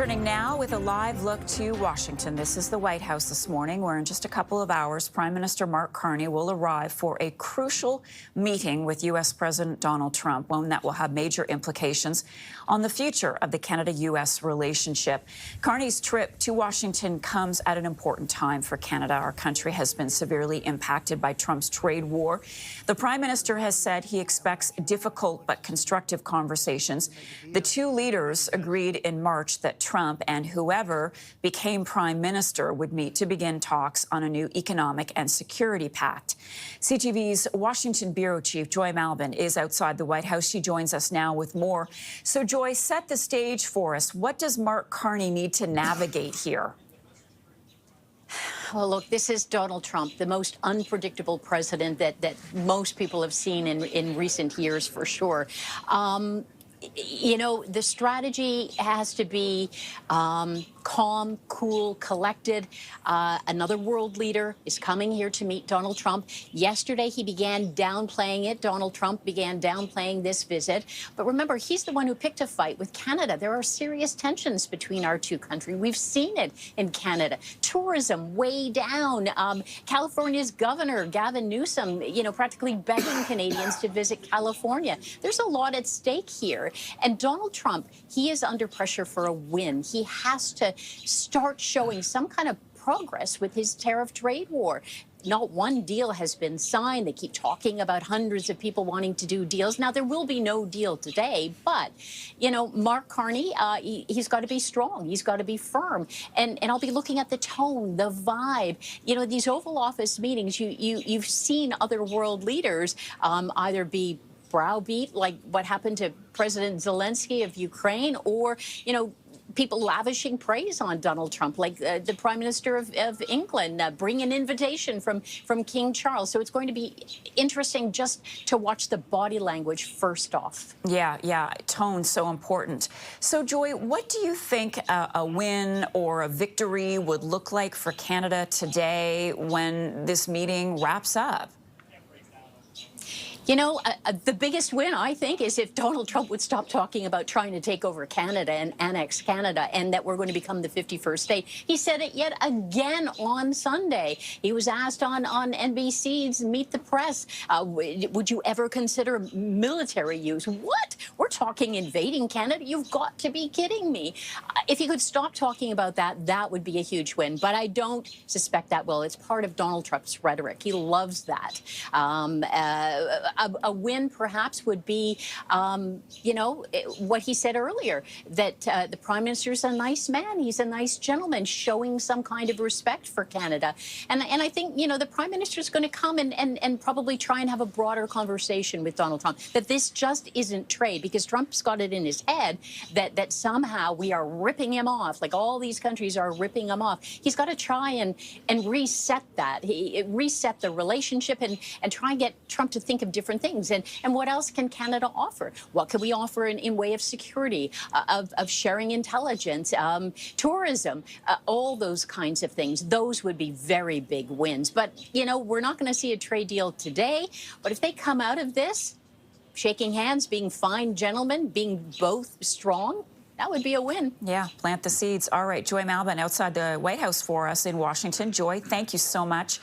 Returning now with a live look to Washington. This is the White House this morning, where in just a couple of hours, Prime Minister Mark Carney will arrive for a crucial meeting with U.S. President Donald Trump, one that will have major implications on the future of the Canada-U.S. relationship. Carney's trip to Washington comes at an important time for Canada. Our country has been severely impacted by Trump's trade war. The Prime Minister has said he expects difficult but constructive conversations. The two leaders agreed in March that Trump and whoever became prime minister would meet to begin talks on a new economic and security pact. CTV's Washington bureau chief, Joy Malbon, is outside the White House. She joins us now with more. So, Joy, set the stage for us. What does Mark Carney need to navigate here? Well, look, this is Donald Trump, the most unpredictable president that most people have seen in recent years, for sure. You know, the strategy has to be calm, cool, collected. Another world leader is coming here to meet Donald Trump. Yesterday, he began downplaying it. Donald Trump began downplaying this visit. But remember, he's the one who picked a fight with Canada. There are serious tensions between our two countries. We've seen it in Canada. Tourism way down. California's governor, Gavin Newsom, you know, practically begging Canadians to visit California. There's a lot at stake here. And Donald Trump, he is under pressure for a win. He has to start showing some kind of progress with his tariff trade war. Not one deal has been signed. They keep talking about hundreds of people wanting to do deals. Now, there will be no deal today, but, you know, Mark Carney, he's got to be strong. He's got to be firm. And I'll be looking at the tone, the vibe. You know, these Oval Office meetings, you've seen other world leaders either be browbeat, like what happened to President Zelensky of Ukraine, or, you know, people lavishing praise on Donald Trump, like the Prime Minister of England, bring an invitation from King Charles. So it's going to be interesting just to watch the body language first off. Yeah, tone so important. So, Joy, what do you think a win or a victory would look like for Canada today when this meeting wraps up? You know, the biggest win, I think, is if Donald Trump would stop talking about trying to take over Canada and annex Canada and that we're going to become the 51st state. He said it yet again on Sunday. He was asked on NBC's Meet the Press, would you ever consider military use? What? We're talking invading Canada? You've got to be kidding me. If he could stop talking about that, that would be a huge win. But I don't suspect that will. It's part of Donald Trump's rhetoric. He loves that. A win, perhaps, would be, you know, what he said earlier, that the Prime Minister's a nice man. He's a nice gentleman, showing some kind of respect for Canada. And I think, you know, the Prime Minister's going to come and probably try and have a broader conversation with Donald Trump, that this just isn't trade, because Trump's got it in his head that somehow we are ripping him off, like all these countries are ripping him off. He's got to try and reset that, reset the relationship and try and get Trump to think of different things. And what else can Canada offer? What can we offer in way of security, of sharing intelligence, tourism, all those kinds of things? Those would be very big wins. But, you know, we're not going to see a trade deal today. But if they come out of this shaking hands, being fine gentlemen, being both strong, that would be a win. Yeah, plant the seeds. All right, Joy Malbon outside the White House for us in Washington. Joy, thank you so much.